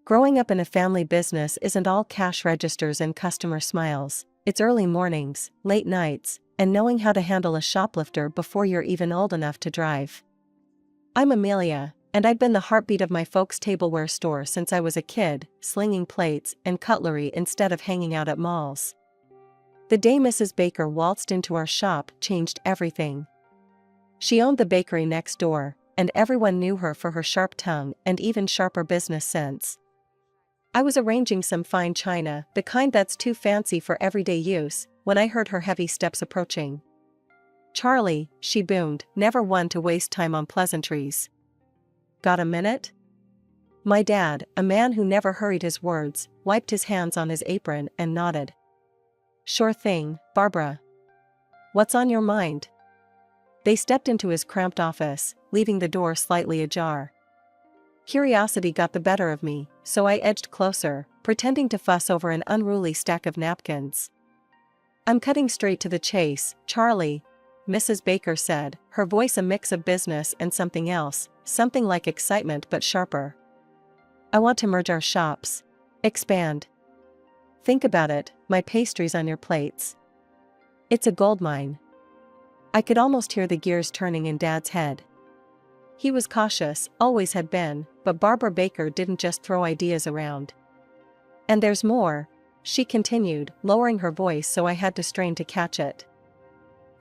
Growing up in a family business isn't all cash registers and customer smiles. It's early mornings, late nights, and knowing how to handle a shoplifter before you're even old enough to drive. I'm Amelia, and I've been the heartbeat of my folks' tableware store since I was a kid, slinging plates and cutlery instead of hanging out at malls. The day Mrs. Baker waltzed into our shop changed everything. She owned the bakery next door, and everyone knew her for her sharp tongue and even sharper business sense. I was arranging some fine china, the kind that's too fancy for everyday use, when I heard her heavy steps approaching. "Charlie," she boomed, never one to waste time on pleasantries. "Got a minute?" My dad, a man who never hurried his words, wiped his hands on his apron and nodded. "Sure thing, Barbara. What's on your mind?" They stepped into his cramped office, leaving the door slightly ajar. Curiosity got the better of me, so I edged closer, pretending to fuss over an unruly stack of napkins. "I'm cutting straight to the chase, Charlie," Mrs. Baker said, her voice a mix of business and something else, something like excitement but sharper. "I want to merge our shops. Expand. Think about it, my pastries on your plates. It's a goldmine." I could almost hear the gears turning in Dad's head. He was cautious, always had been, but Barbara Baker didn't just throw ideas around. "And there's more," she continued, lowering her voice so I had to strain to catch it.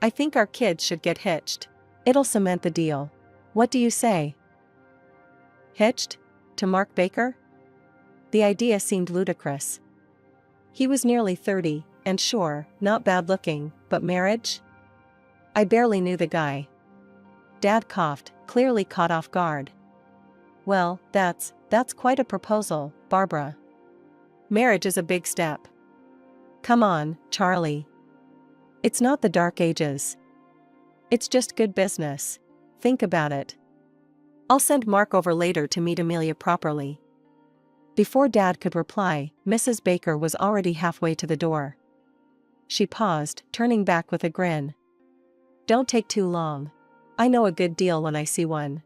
"I think our kids should get hitched. It'll cement the deal. What do you say?" Hitched? To Mark Baker? The idea seemed ludicrous. He was nearly 30, and sure, not bad looking, but marriage? I barely knew the guy. Dad coughed, clearly caught off guard. "Well, that's quite a proposal, Barbara. Marriage is a big step. Come on, Charlie. It's not the dark ages. It's just good business. Think about it. I'll send Mark over later to meet Amelia properly." Before Dad could reply, Mrs. Baker was already halfway to the door. She paused, turning back with a grin. "Don't take too long. I know a good deal when I see one."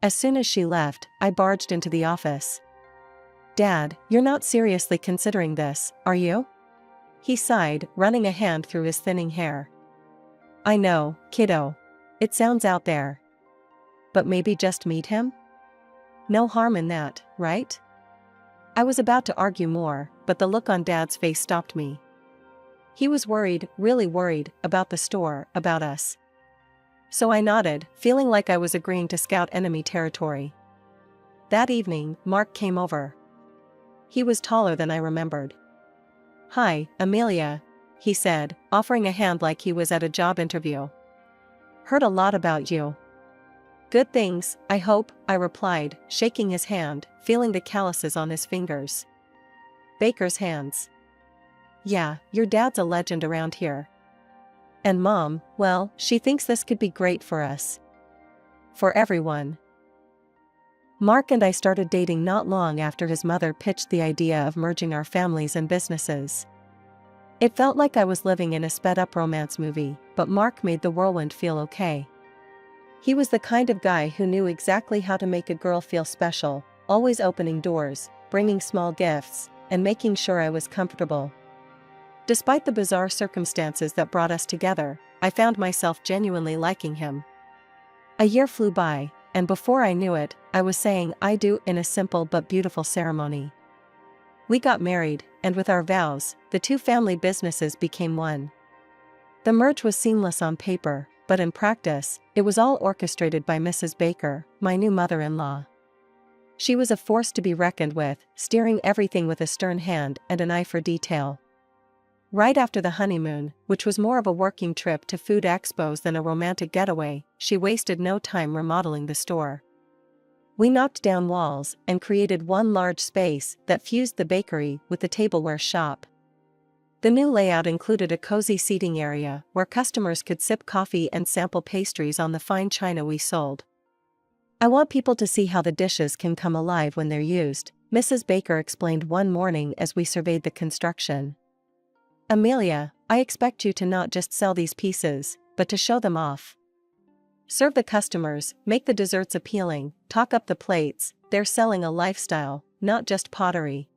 As soon as she left, I barged into the office. "Dad, you're not seriously considering this, are you?" He sighed, running a hand through his thinning hair. "I know, kiddo. It sounds out there. But maybe just meet him? No harm in that, right?" I was about to argue more, but the look on Dad's face stopped me. He was worried, really worried, about the store, about us. So I nodded, feeling like I was agreeing to scout enemy territory. That evening, Mark came over. He was taller than I remembered. "Hi, Amelia," he said, offering a hand like he was at a job interview. "Heard a lot about you." "Good things, I hope," I replied, shaking his hand, feeling the calluses on his fingers. Baker's hands. "Yeah, your dad's a legend around here. And Mom, well, she thinks this could be great for us. For everyone." Mark and I started dating not long after his mother pitched the idea of merging our families and businesses. It felt like I was living in a sped-up romance movie, but Mark made the whirlwind feel okay. He was the kind of guy who knew exactly how to make a girl feel special, always opening doors, bringing small gifts, and making sure I was comfortable. Despite the bizarre circumstances that brought us together, I found myself genuinely liking him. A year flew by, and before I knew it, I was saying "I do" in a simple but beautiful ceremony. We got married, and with our vows, the two family businesses became one. The merge was seamless on paper, but in practice, it was all orchestrated by Mrs. Baker, my new mother-in-law. She was a force to be reckoned with, steering everything with a stern hand and an eye for detail. Right after the honeymoon, which was more of a working trip to food expos than a romantic getaway, she wasted no time remodeling the store. We knocked down walls and created one large space that fused the bakery with the tableware shop. The new layout included a cozy seating area where customers could sip coffee and sample pastries on the fine china we sold. "I want people to see how the dishes can come alive when they're used," Mrs. Baker explained one morning as we surveyed the construction. "Amelia, I expect you to not just sell these pieces, but to show them off." Serve the customers, make the desserts appealing, talk up the plates. They're selling a lifestyle, not just pottery.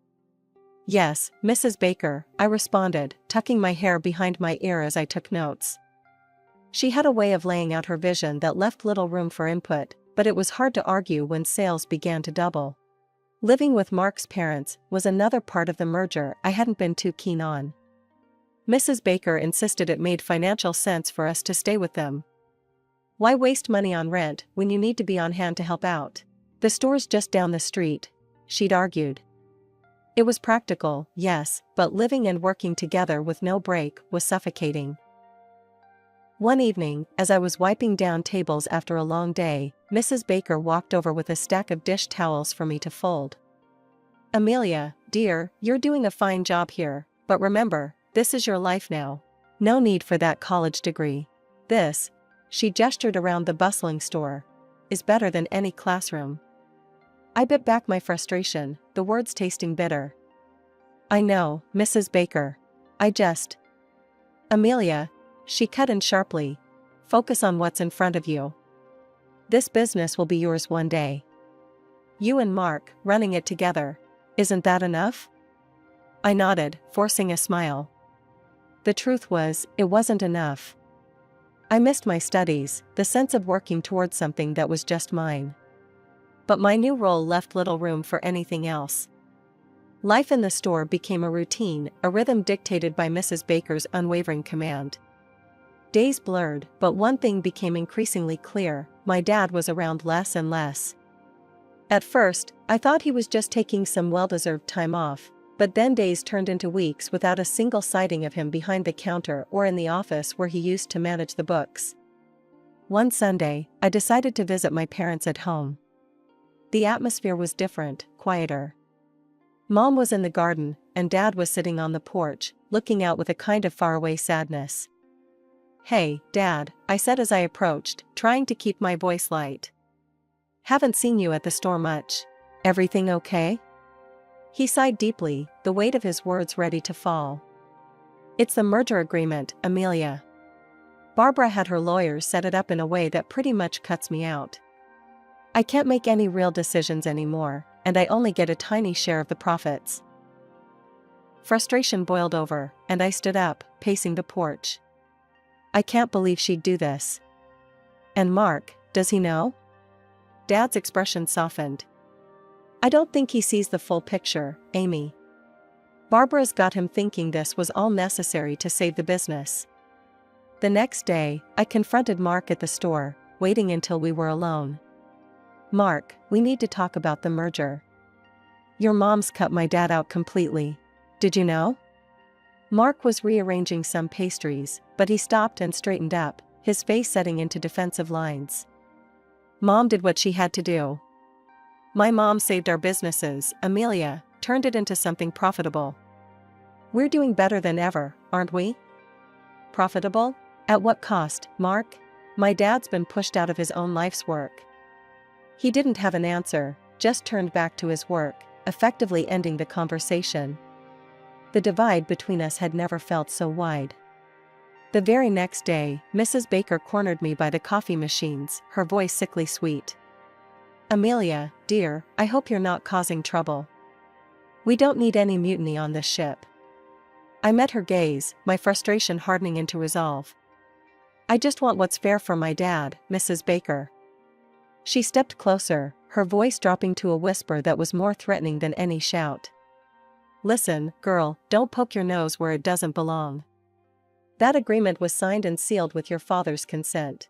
Yes, Mrs. Baker, I responded, tucking my hair behind my ear as I took notes. She had a way of laying out her vision that left little room for input, but it was hard to argue when sales began to double. Living with Mark's parents was another part of the merger I hadn't been too keen on. Mrs. Baker insisted it made financial sense for us to stay with them. Why waste money on rent when you need to be on hand to help out? The store's just down the street, she'd argued. It was practical, yes, but living and working together with no break was suffocating. One evening, as I was wiping down tables after a long day, Mrs. Baker walked over with a stack of dish towels for me to fold. Amelia, dear, you're doing a fine job here, but remember, this is your life now. No need for that college degree. This, she gestured around the bustling store, is better than any classroom. I bit back my frustration, the words tasting bitter. I know, Mrs. Baker. Amelia, she cut in sharply. Focus on what's in front of you. This business will be yours one day. You and Mark, running it together. Isn't that enough? I nodded, forcing a smile. The truth was, it wasn't enough. I missed my studies, the sense of working towards something that was just mine. But my new role left little room for anything else. Life in the store became a routine, a rhythm dictated by Mrs. Baker's unwavering command. Days blurred, but one thing became increasingly clear: my dad was around less and less. At first, I thought he was just taking some well-deserved time off, but then days turned into weeks without a single sighting of him behind the counter or in the office where he used to manage the books. One Sunday, I decided to visit my parents at home. The atmosphere was different, quieter. Mom was in the garden, and Dad was sitting on the porch, looking out with a kind of faraway sadness. Hey, Dad, I said as I approached, trying to keep my voice light. Haven't seen you at the store much. Everything okay? He sighed deeply, the weight of his words ready to fall. It's the merger agreement, Amelia. Barbara had her lawyers set it up in a way that pretty much cuts me out. I can't make any real decisions anymore, and I only get a tiny share of the profits. Frustration boiled over, and I stood up, pacing the porch. I can't believe she'd do this. And Mark, does he know? Dad's expression softened. I don't think he sees the full picture, Amy. Barbara's got him thinking this was all necessary to save the business. The next day, I confronted Mark at the store, waiting until we were alone. Mark, we need to talk about the merger. Your mom's cut my dad out completely. Did you know? Mark was rearranging some pastries, but he stopped and straightened up, his face setting into defensive lines. Mom did what she had to do. My mom saved our businesses, Amelia, turned it into something profitable. We're doing better than ever, aren't we? Profitable? At what cost, Mark? My dad's been pushed out of his own life's work. He didn't have an answer, just turned back to his work, effectively ending the conversation. The divide between us had never felt so wide. The very next day, Mrs. Baker cornered me by the coffee machines, her voice sickly sweet. Amelia, dear, I hope you're not causing trouble. We don't need any mutiny on this ship. I met her gaze, my frustration hardening into resolve. I just want what's fair for my dad, Mrs. Baker. She stepped closer, her voice dropping to a whisper that was more threatening than any shout. Listen, girl, don't poke your nose where it doesn't belong. That agreement was signed and sealed with your father's consent.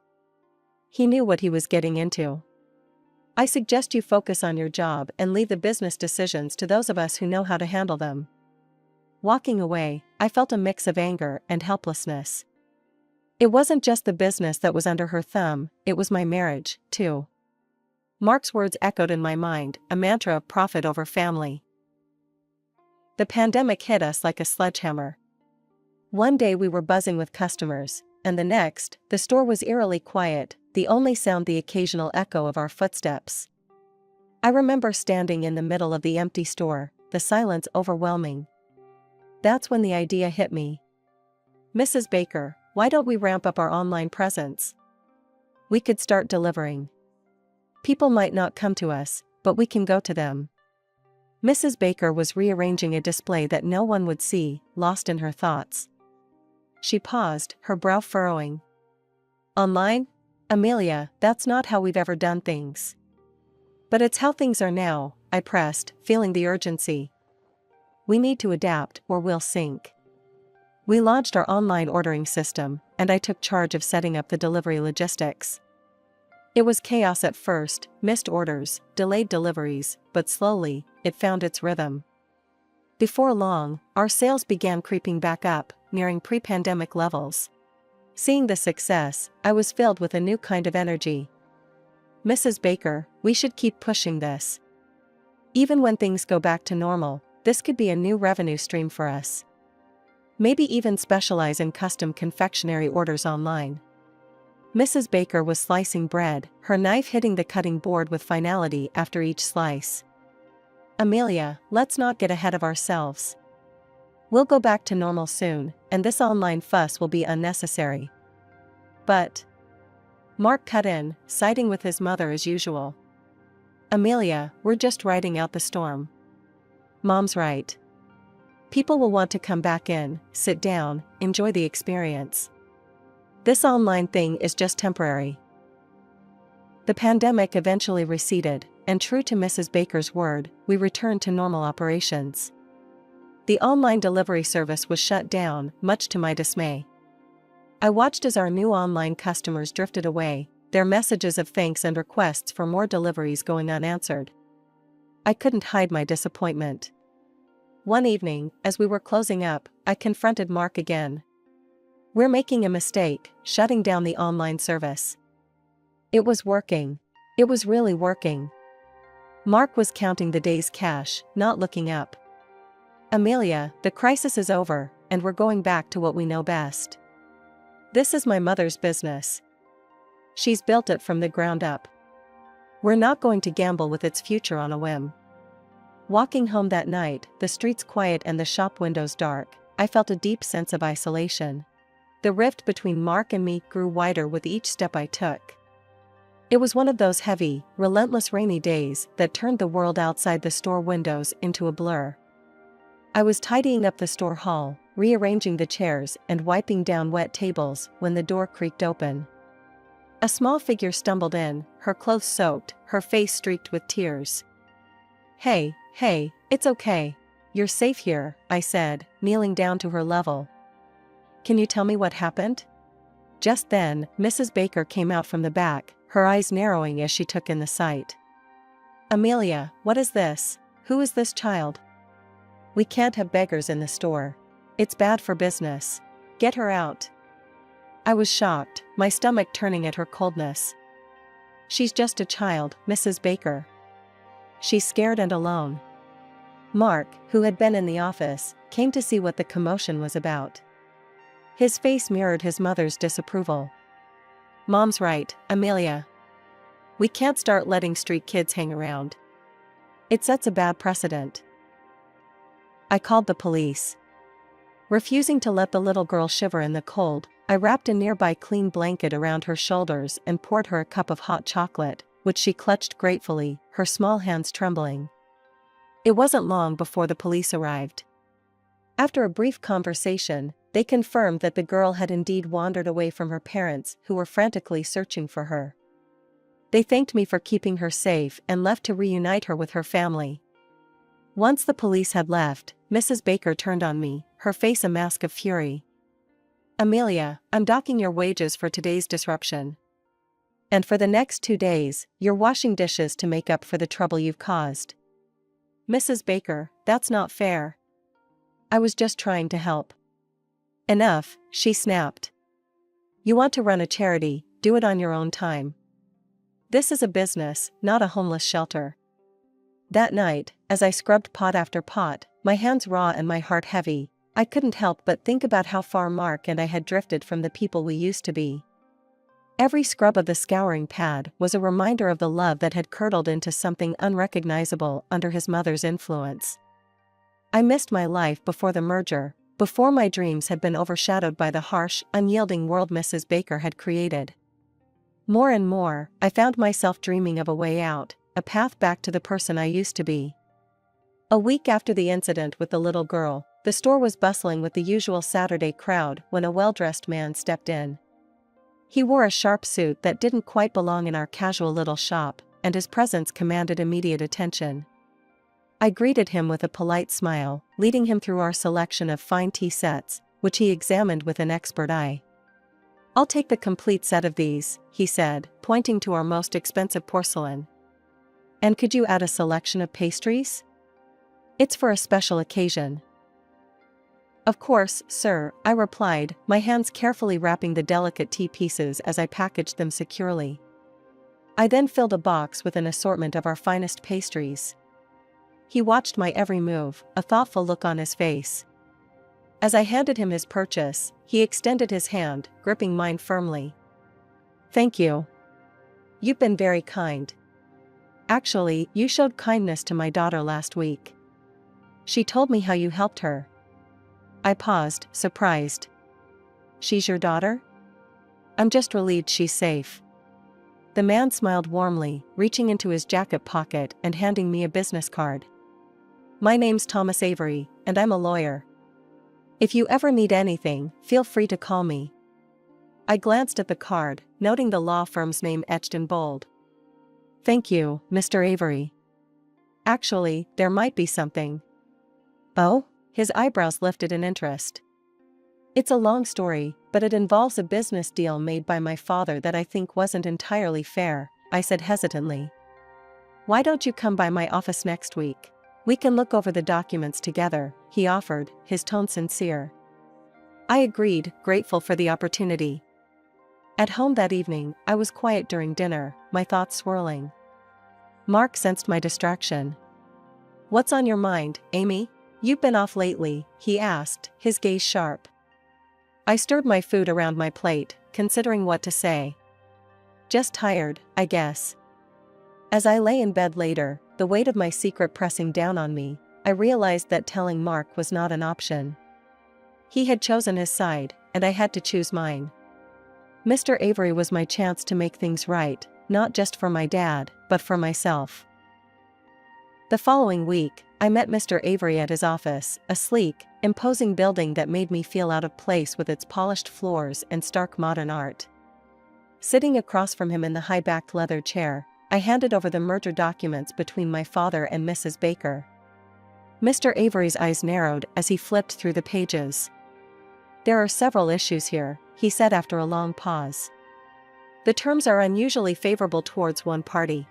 He knew what he was getting into. I suggest you focus on your job and leave the business decisions to those of us who know how to handle them. Walking away, I felt a mix of anger and helplessness. It wasn't just the business that was under her thumb, it was my marriage, too. Mark's words echoed in my mind, a mantra of profit over family. The pandemic hit us like a sledgehammer. One day we were buzzing with customers, and the next, the store was eerily quiet, the only sound the occasional echo of our footsteps. I remember standing in the middle of the empty store, the silence overwhelming. That's when the idea hit me. Mrs. Baker, why don't we ramp up our online presence? We could start delivering. People might not come to us, but we can go to them. Mrs. Baker was rearranging a display that no one would see, lost in her thoughts. She paused, her brow furrowing. Online? Amelia, that's not how we've ever done things. But it's how things are now, I pressed, feeling the urgency. We need to adapt or we'll sink. We launched our online ordering system, and I took charge of setting up the delivery logistics. It was chaos at first, missed orders, delayed deliveries, but slowly, it found its rhythm. Before long, our sales began creeping back up, nearing pre-pandemic levels. Seeing the success, I was filled with a new kind of energy. Mrs. Baker, we should keep pushing this. Even when things go back to normal, this could be a new revenue stream for us. Maybe even specialize in custom confectionery orders online. Mrs. Baker was slicing bread, her knife hitting the cutting board with finality after each slice. Amelia, let's not get ahead of ourselves. We'll go back to normal soon, and this online fuss will be unnecessary. But Mark cut in, siding with his mother as usual. Amelia, we're just riding out the storm. Mom's right. People will want to come back in, sit down, enjoy the experience. This online thing is just temporary. The pandemic eventually receded, and true to Mrs. Baker's word, we returned to normal operations. The online delivery service was shut down, much to my dismay. I watched as our new online customers drifted away, their messages of thanks and requests for more deliveries going unanswered. I couldn't hide my disappointment. One evening, as we were closing up, I confronted Mark again. We're making a mistake, shutting down the online service. It was working. It was really working. Mark was counting the day's cash, not looking up. Amelia, the crisis is over, and we're going back to what we know best. This is my mother's business. She's built it from the ground up. We're not going to gamble with its future on a whim. Walking home that night, the streets quiet and the shop windows dark, I felt a deep sense of isolation. The rift between Mark and me grew wider with each step I took. It was one of those heavy, relentless rainy days that turned the world outside the store windows into a blur. I was tidying up the store hall, rearranging the chairs and wiping down wet tables when the door creaked open. A small figure stumbled in, her clothes soaked, her face streaked with tears. Hey, it's okay. You're safe here, I said, kneeling down to her level. Can you tell me what happened? Just then, Mrs. Baker came out from the back, her eyes narrowing as she took in the sight. Amelia, what is this? Who is this child? We can't have beggars in the store. It's bad for business. Get her out. I was shocked, my stomach turning at her coldness. She's just a child, Mrs. Baker. She's scared and alone. Mark, who had been in the office, came to see what the commotion was about. His face mirrored his mother's disapproval. Mom's right, Amelia. We can't start letting street kids hang around. It sets a bad precedent. I called the police. Refusing to let the little girl shiver in the cold, I wrapped a nearby clean blanket around her shoulders and poured her a cup of hot chocolate, which she clutched gratefully, her small hands trembling. It wasn't long before the police arrived. After a brief conversation, they confirmed that the girl had indeed wandered away from her parents, who were frantically searching for her. They thanked me for keeping her safe and left to reunite her with her family. Once the police had left, Mrs. Baker turned on me, her face a mask of fury. Amelia, I'm docking your wages for today's disruption. And for the next 2 days, you're washing dishes to make up for the trouble you've caused. Mrs. Baker, that's not fair. I was just trying to help. Enough, she snapped. You want to run a charity, do it on your own time. This is a business, not a homeless shelter. That night, as I scrubbed pot after pot, my hands raw and my heart heavy, I couldn't help but think about how far Mark and I had drifted from the people we used to be. Every scrub of the scouring pad was a reminder of the love that had curdled into something unrecognizable under his mother's influence. I missed my life before the merger, before my dreams had been overshadowed by the harsh, unyielding world Mrs. Baker had created. More and more, I found myself dreaming of a way out, a path back to the person I used to be. A week after the incident with the little girl, the store was bustling with the usual Saturday crowd when a well-dressed man stepped in. He wore a sharp suit that didn't quite belong in our casual little shop, and his presence commanded immediate attention. I greeted him with a polite smile, leading him through our selection of fine tea sets, which he examined with an expert eye. "I'll take the complete set of these," he said, pointing to our most expensive porcelain. "And could you add a selection of pastries? It's for a special occasion." "Of course, sir," I replied, my hands carefully wrapping the delicate tea pieces as I packaged them securely. I then filled a box with an assortment of our finest pastries. He watched my every move, a thoughtful look on his face. As I handed him his purchase, he extended his hand, gripping mine firmly. "Thank you. You've been very kind. Actually, you showed kindness to my daughter last week. She told me how you helped her." I paused, surprised. "She's your daughter?" "I'm just relieved she's safe." The man smiled warmly, reaching into his jacket pocket and handing me a business card. "My name's Thomas Avery, and I'm a lawyer. If you ever need anything, feel free to call me." I glanced at the card, noting the law firm's name etched in bold. "Thank you, Mr. Avery. Actually, there might be something." "Oh?" His eyebrows lifted in interest. "It's a long story, but it involves a business deal made by my father that I think wasn't entirely fair," I said hesitantly. "Why don't you come by my office next week? We can look over the documents together," he offered, his tone sincere. I agreed, grateful for the opportunity. At home that evening, I was quiet during dinner, my thoughts swirling. Mark sensed my distraction. "What's on your mind, Amy? You've been off lately," he asked, his gaze sharp. I stirred my food around my plate, considering what to say. "Just tired, I guess." As I lay in bed later, the weight of my secret pressing down on me, I realized that telling Mark was not an option. He had chosen his side, and I had to choose mine. Mr. Avery was my chance to make things right, not just for my dad, but for myself. The following week, I met Mr. Avery at his office, a sleek, imposing building that made me feel out of place with its polished floors and stark modern art. Sitting across from him in the high-backed leather chair, I handed over the merger documents between my father and Mrs. Baker. Mr. Avery's eyes narrowed as he flipped through the pages. "There are several issues here," he said after a long pause. "The terms are unusually favorable towards one party.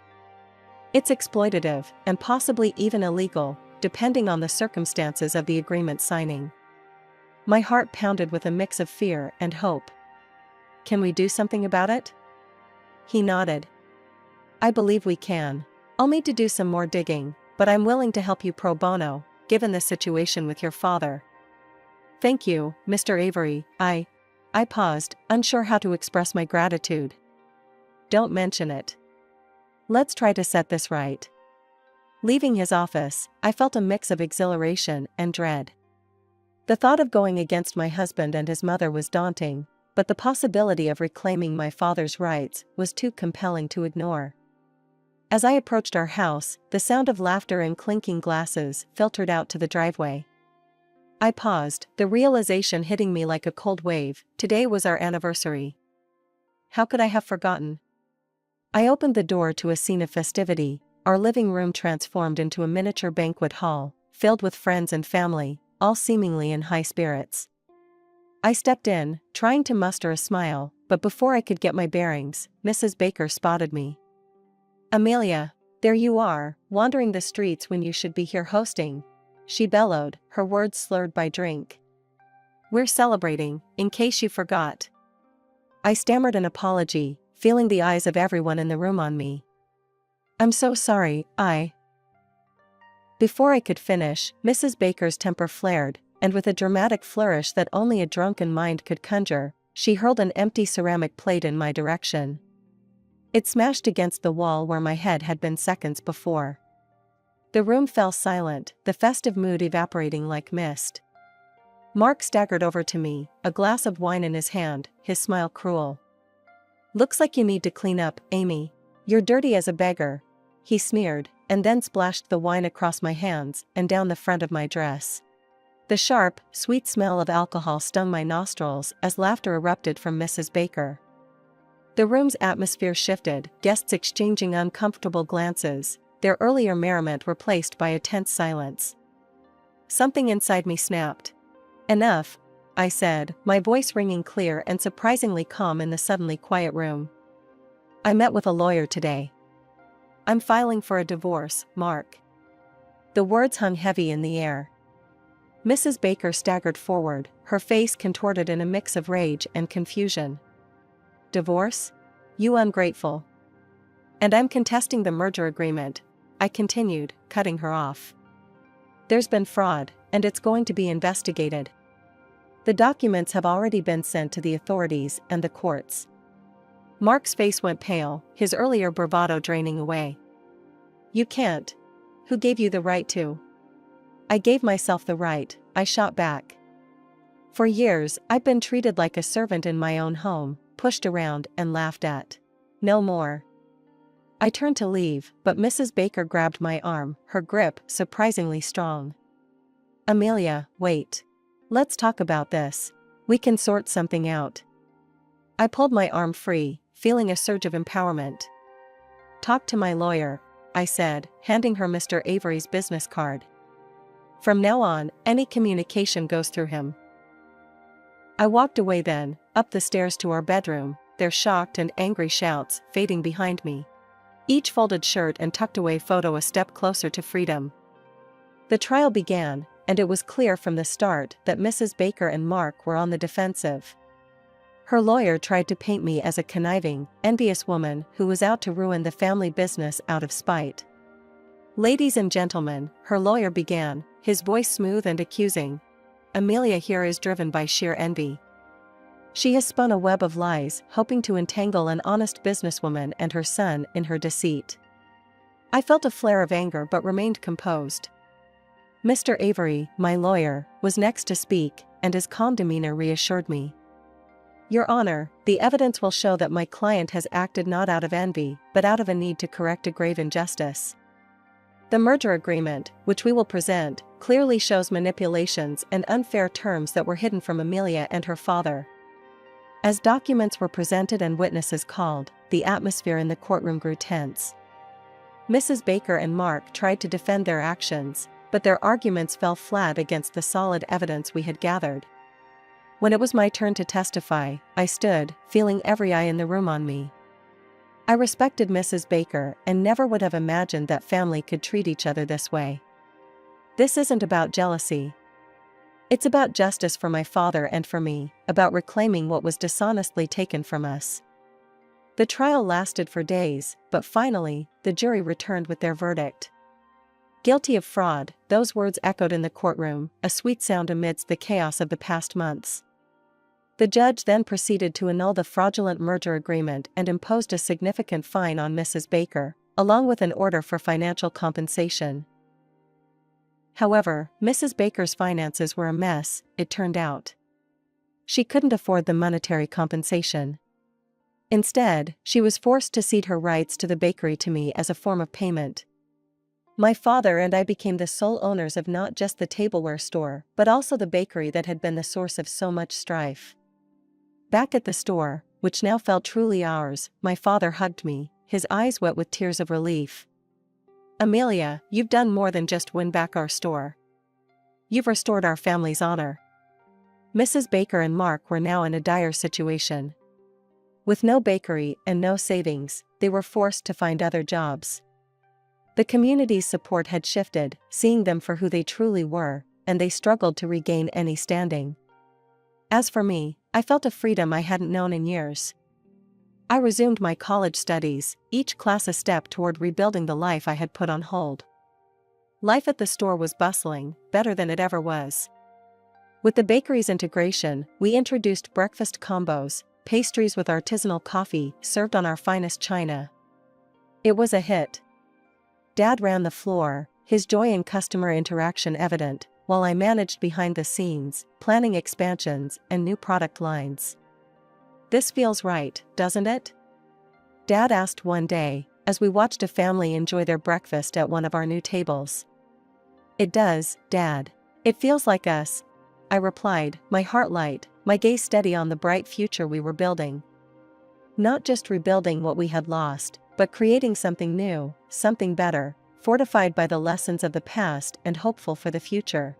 It's exploitative, and possibly even illegal, depending on the circumstances of the agreement signing." My heart pounded with a mix of fear and hope. "Can we do something about it?" He nodded. "I believe we can. I'll need to do some more digging, but I'm willing to help you pro bono, given the situation with your father." "Thank you, Mr. Avery." I paused, unsure how to express my gratitude. "Don't mention it. Let's try to set this right." Leaving his office, I felt a mix of exhilaration and dread. The thought of going against my husband and his mother was daunting, but the possibility of reclaiming my father's rights was too compelling to ignore. As I approached our house, the sound of laughter and clinking glasses filtered out to the driveway. I paused, the realization hitting me like a cold wave. Today was our anniversary. How could I have forgotten? I opened the door to a scene of festivity, our living room transformed into a miniature banquet hall, filled with friends and family, all seemingly in high spirits. I stepped in, trying to muster a smile, but before I could get my bearings, Mrs. Baker spotted me. "Amelia, there you are, wandering the streets when you should be here hosting," she bellowed, her words slurred by drink. "We're celebrating, in case you forgot." I stammered an apology, feeling the eyes of everyone in the room on me. "I'm so sorry, Before I could finish, Mrs. Baker's temper flared, and with a dramatic flourish that only a drunken mind could conjure, she hurled an empty ceramic plate in my direction. It smashed against the wall where my head had been seconds before. The room fell silent, the festive mood evaporating like mist. Mark staggered over to me, a glass of wine in his hand, his smile cruel. "Looks like you need to clean up, Amy. You're dirty as a beggar," he sneered, and then splashed the wine across my hands and down the front of my dress. The sharp, sweet smell of alcohol stung my nostrils as laughter erupted from Mrs. Baker. The room's atmosphere shifted, guests exchanging uncomfortable glances, their earlier merriment replaced by a tense silence. Something inside me snapped. "Enough," I said, my voice ringing clear and surprisingly calm in the suddenly quiet room. "I met with a lawyer today. I'm filing for a divorce, Mark." The words hung heavy in the air. Mrs. Baker staggered forward, her face contorted in a mix of rage and confusion. "Divorce? You ungrateful." "And I'm contesting the merger agreement," I continued, cutting her off. "There's been fraud, and it's going to be investigated. The documents have already been sent to the authorities and the courts." Mark's face went pale, his earlier bravado draining away. "You can't. Who gave you the right to?" "I gave myself the right," I shot back. "For years, I've been treated like a servant in my own home, pushed around and laughed at. No more." I turned to leave, but Mrs. Baker grabbed my arm, her grip surprisingly strong. "Amelia, wait. Let's talk about this. We can sort something out." I pulled my arm free, feeling a surge of empowerment. "Talk to my lawyer," I said, handing her Mr. Avery's business card. "From now on, any communication goes through him." I walked away then, up the stairs to our bedroom, their shocked and angry shouts fading behind me. Each folded shirt and tucked away photo a step closer to freedom. The trial began, and it was clear from the start that Mrs. Baker and Mark were on the defensive. Her lawyer tried to paint me as a conniving, envious woman who was out to ruin the family business out of spite. "Ladies and gentlemen," her lawyer began, his voice smooth and accusing, "Amelia here is driven by sheer envy. She has spun a web of lies, hoping to entangle an honest businesswoman and her son in her deceit." I felt a flare of anger but remained composed. Mr. Avery, my lawyer, was next to speak, and his calm demeanor reassured me. "Your Honor, the evidence will show that my client has acted not out of envy, but out of a need to correct a grave injustice. The merger agreement, which we will present, clearly shows manipulations and unfair terms that were hidden from Amelia and her father." As documents were presented and witnesses called, the atmosphere in the courtroom grew tense. Mrs. Baker and Mark tried to defend their actions, but their arguments fell flat against the solid evidence we had gathered. When it was my turn to testify, I stood, feeling every eye in the room on me. I respected Mrs. Baker and never would have imagined that family could treat each other this way. This isn't about jealousy. It's about justice for my father and for me, about reclaiming what was dishonestly taken from us. The trial lasted for days, but finally, the jury returned with their verdict. "Guilty of fraud," those words echoed in the courtroom, a sweet sound amidst the chaos of the past months. The judge then proceeded to annul the fraudulent merger agreement and imposed a significant fine on Mrs. Baker, along with an order for financial compensation. However, Mrs. Baker's finances were a mess, it turned out. She couldn't afford the monetary compensation. Instead, she was forced to cede her rights to the bakery to me as a form of payment. My father and I became the sole owners of not just the tableware store, but also the bakery that had been the source of so much strife. Back at the store, which now felt truly ours, my father hugged me, his eyes wet with tears of relief. "Amelia, you've done more than just win back our store. You've restored our family's honor." Mrs. Baker and Mark were now in a dire situation. With no bakery and no savings, they were forced to find other jobs. The community's support had shifted, seeing them for who they truly were, and they struggled to regain any standing. As for me, I felt a freedom I hadn't known in years. I resumed my college studies, each class a step toward rebuilding the life I had put on hold. Life at the store was bustling, better than it ever was. With the bakery's integration, we introduced breakfast combos, pastries with artisanal coffee served on our finest china. It was a hit. Dad ran the floor, his joy in customer interaction evident, while I managed behind the scenes, planning expansions and new product lines. "This feels right, doesn't it?" Dad asked one day, as we watched a family enjoy their breakfast at one of our new tables. It does, Dad. It feels like us, I replied, my heart light, my gaze steady on the bright future we were building. Not just rebuilding what we had lost, but creating something new, something better, fortified by the lessons of the past and hopeful for the future.